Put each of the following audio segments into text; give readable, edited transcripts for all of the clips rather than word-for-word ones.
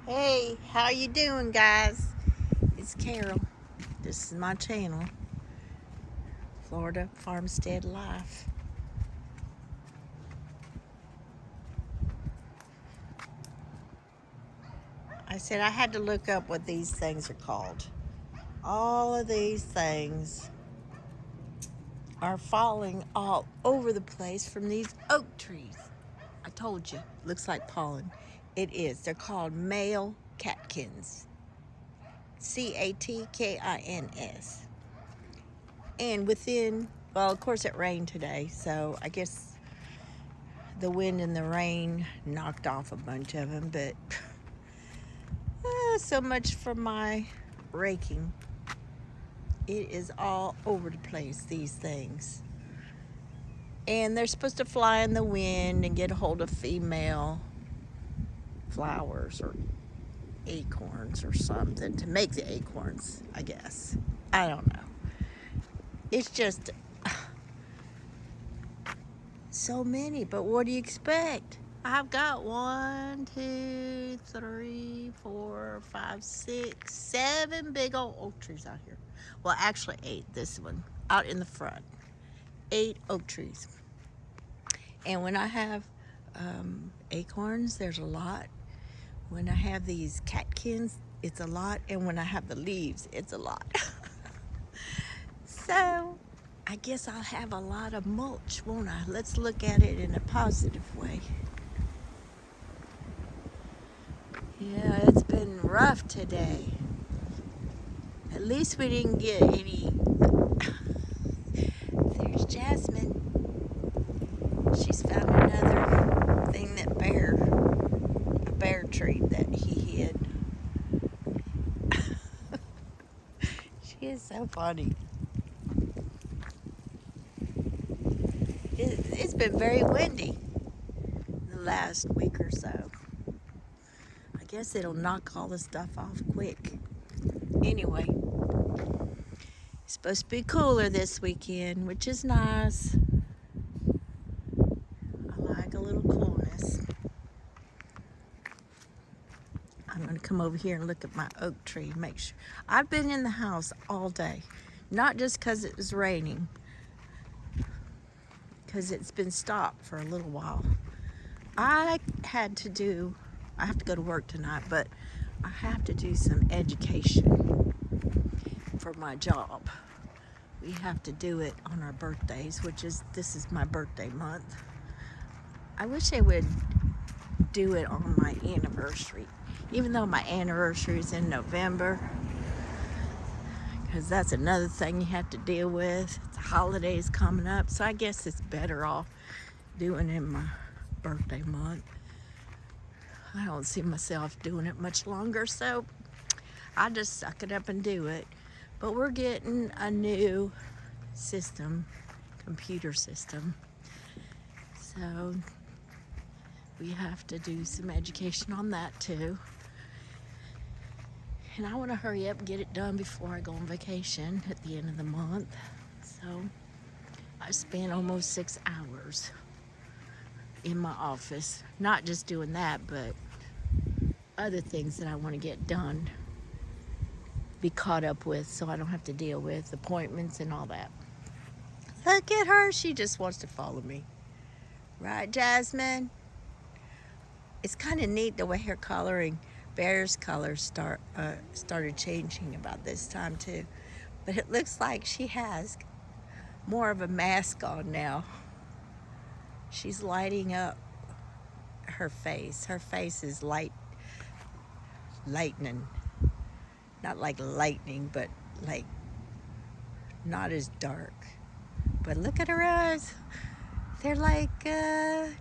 Hey, how you doing, guys? It's Carol. This is my channel, Florida Farmstead Life. I said I had to look up what these things are called. All of these things are falling all over the place from these oak trees. I told you, looks like pollen. It is. They're called male catkins. Catkins. And well, of course, it rained today, so I guess the wind and the rain knocked off a bunch of them, but so much for my raking. It is all over the place, these things. And they're supposed to fly in the wind and get a hold of female flowers or acorns or something to make the acorns, I guess. I don't know. It's just so many, but what do you expect? I've got 1, 2, 3, 4, 5, 6, 7 big old oak trees out here. Well, actually 8, this one, out in the front. 8 oak trees. And when I have acorns, there's a lot. When I have these catkins, it's a lot. And when I have the leaves, it's a lot. So, I guess I'll have a lot of mulch, won't I? Let's look at it in a positive way. Yeah, it's been rough today. At least we didn't get any. There's Jasmine. She's found another thing that a bear tree that he hid. She is so funny. It's been very windy the last week or so. I guess it'll knock all the stuff off quick. Anyway, it's supposed to be cooler this weekend, which is nice. I like a little coolness. I'm going to come over here and look at my oak tree, make sure. I've been in the house all day, not just because it was raining, because it's been stopped for a little while. I have to go to work tonight, but I have to do some education for my job. We have to do it on our birthdays, this is my birthday month. I wish they would do it on my anniversary, even though my anniversary is in November, because that's another thing you have to deal with. The holidays coming up, so I guess it's better off doing it in my birthday month. I don't see myself doing it much longer, so I just suck it up and do it. But we're getting a new computer system, so we have to do some education on that too. And I want to hurry up and get it done before I go on vacation at the end of the month. So I spent almost 6 hours in my office, not just doing that, but other things that I want to get done, be caught up with, so I don't have to deal with appointments and all that. Look at her, she just wants to follow me. Right, Jasmine? It's kind of neat the way her coloring, Bear's colors started changing about this time too. But it looks like she has more of a mask on now. She's lighting up her face. Her face is lightning. Not like lightning, but like not as dark. But look at her eyes. They're like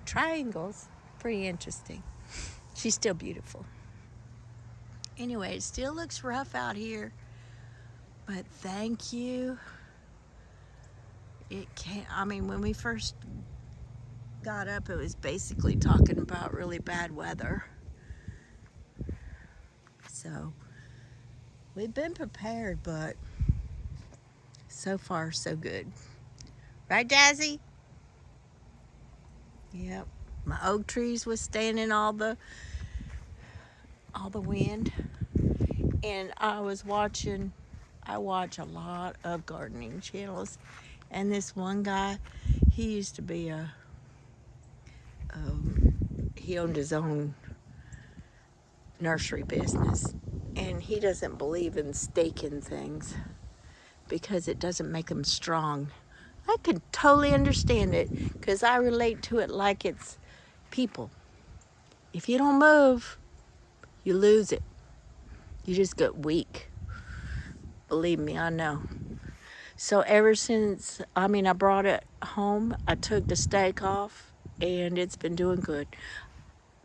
triangles. Pretty interesting. She's still beautiful. Anyway, it still looks rough out here, but thank you. When we first got up, it was basically talking about really bad weather. So we've been prepared, but so far so good. Right, Dazzy? Yep. My oak trees withstanding all all the wind. And I watch a lot of gardening channels. And this one guy, he used to be he owned his own nursery business. And he doesn't believe in staking things because it doesn't make them strong. I could totally understand it because I relate to it like it's people. If you don't move, you lose it. You just get weak. Believe me, I know. So ever since, I brought it home, I took the stake off, and it's been doing good.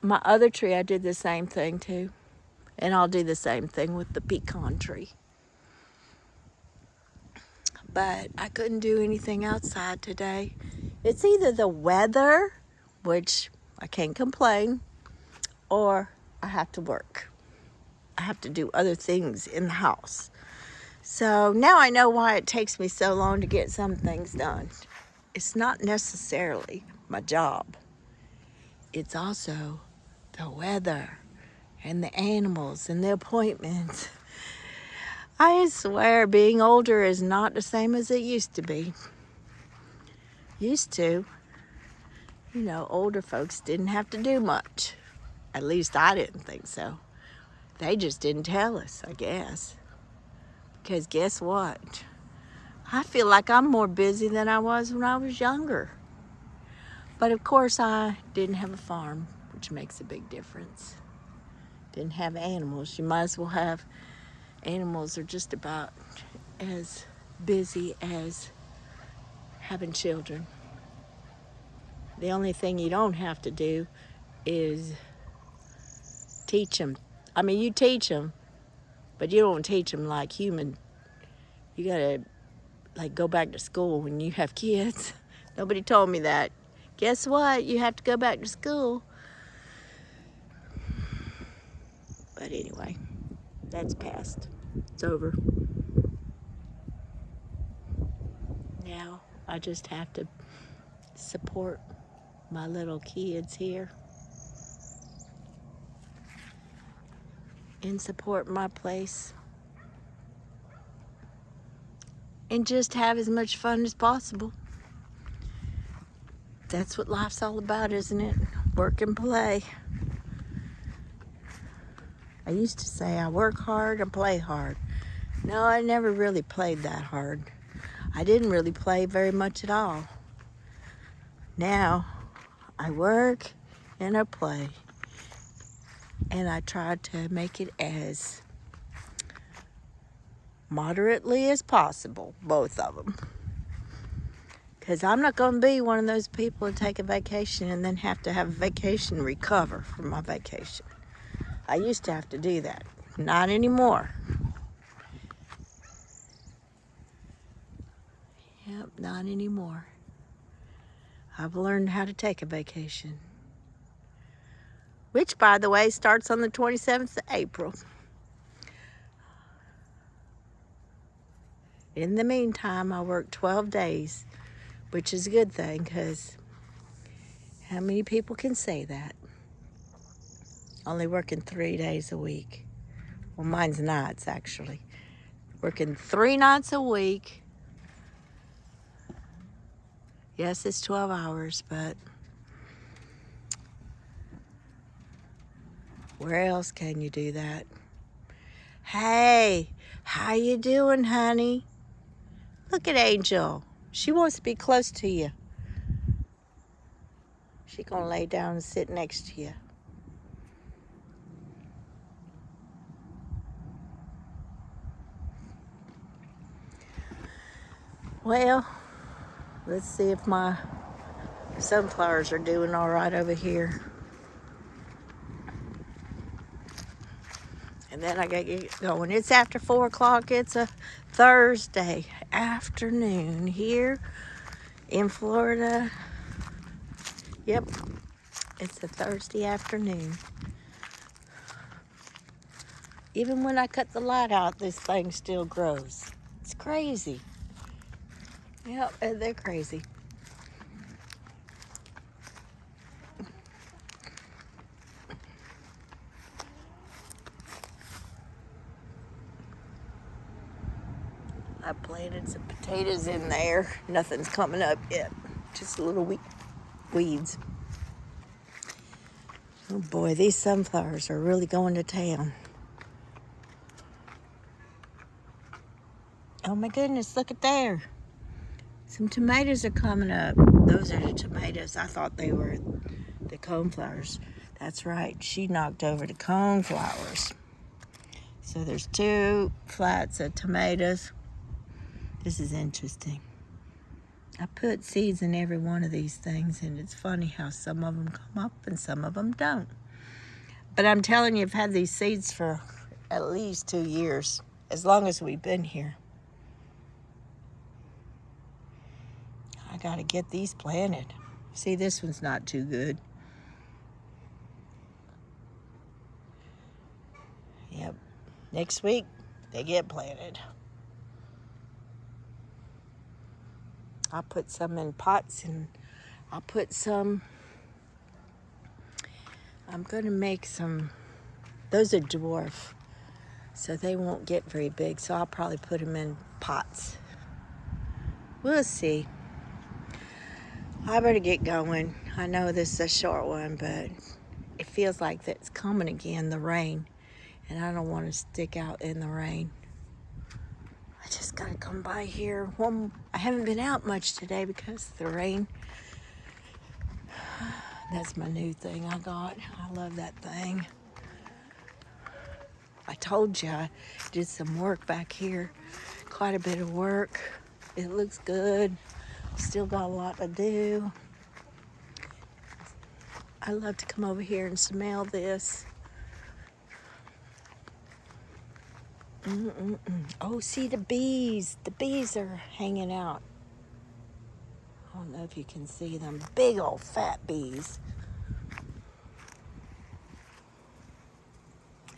My other tree, I did the same thing too. And I'll do the same thing with the pecan tree. But I couldn't do anything outside today. It's either the weather, which I can't complain, or I have to work. I have to do other things in the house. So now I know why it takes me so long to get some things done. It's not necessarily my job. It's also the weather and the animals and the appointments. I swear being older is not the same as it used to be. Used to, older folks didn't have to do much. At least I didn't think so. They just didn't tell us, I guess. Because guess what? I feel like I'm more busy than I was when I was younger. But of course I didn't have a farm, which makes a big difference. Didn't have animals. You might as well have animals are just about as busy as having children. The only thing you don't have to do is teach them. You teach them, but you don't teach them like human. You gotta go back to school when you have kids. Nobody told me that. Guess what? You have to go back to school. But anyway, that's past. It's over. Now I just have to support my little kids here and support my place and just have as much fun as possible. That's what life's all about, isn't it? Work and play. I used to say I work hard and play hard. No, I never really played that hard. I didn't really play very much at all. Now, I work and I play. And I try to make it as moderately as possible, both of them. Because I'm not going to be one of those people to take a vacation and then have to have a vacation recover from my vacation. I used to have to do that. Not anymore. Yep, not anymore. I've learned how to take a vacation. Which, by the way, starts on the 27th of April. In the meantime, I work 12 days, which is a good thing, because how many people can say that? Only working 3 days a week. Well, mine's nights, actually. Working 3 nights a week. Yes, it's 12 hours, but where else can you do that? Hey, how you doing, honey? Look at Angel. She wants to be close to you. She's going to lay down and sit next to you. Well, let's see if my sunflowers are doing all right over here. And then I got to get going. It's after 4 o'clock. It's a Thursday afternoon here in Florida. Yep, it's a Thursday afternoon. Even when I cut the light out, this thing still grows. It's crazy. Yep, they're crazy. I planted some potatoes in there. Nothing's coming up yet. Just little weeds. Oh boy, these sunflowers are really going to town. Oh my goodness, look at there. Some tomatoes are coming up. Those are the tomatoes. I thought they were the coneflowers. That's right, she knocked over the coneflowers. So there's 2 flats of tomatoes. This is interesting. I put seeds in every one of these things, and it's funny how some of them come up and some of them don't. But I'm telling you, I've had these seeds for at least 2 years, as long as we've been here. I gotta get these planted. See, this one's not too good. Yep, next week they get planted. I'll put some in pots, and I'll put some, I'm gonna make some, those are dwarf, so they won't get very big, so I'll probably put them in pots. We'll see. I better get going. I know this is a short one, but it feels like it's coming again, the rain, and I don't want to stick out in the rain. I just gotta come by here. I haven't been out much today because of the rain. That's my new thing I got. I love that thing. I told you I did some work back here. Quite a bit of work. It looks good. Still got a lot to do. I love to come over here and smell this. Oh, see the bees. The bees are hanging out. I don't know if you can see them. Big old fat bees.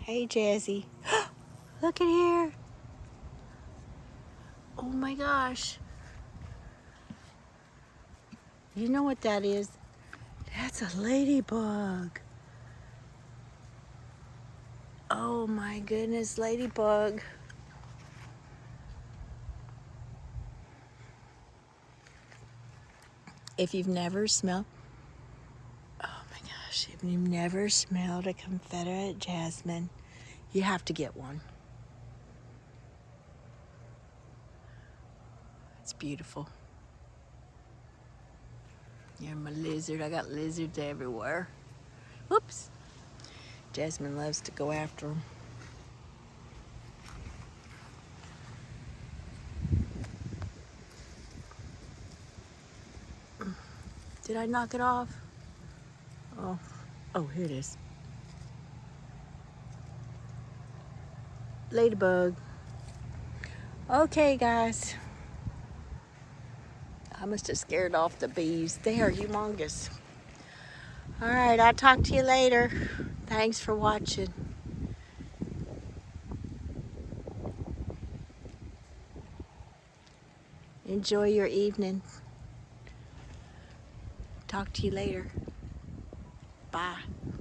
Hey, Jazzy. Look at here. Oh my gosh. You know what that is? That's a ladybug. Oh my goodness, ladybug. If you've never smelled, oh my gosh, if you've never smelled a Confederate jasmine, you have to get one. It's beautiful. You're my lizard. I got lizards everywhere. Whoops. Jasmine loves to go after them. Did I knock it off? Oh, here it is. Ladybug. Okay, guys. I must have scared off the bees. They are humongous. All right, I'll talk to you later. Thanks for watching. Enjoy your evening. Talk to you later. Bye.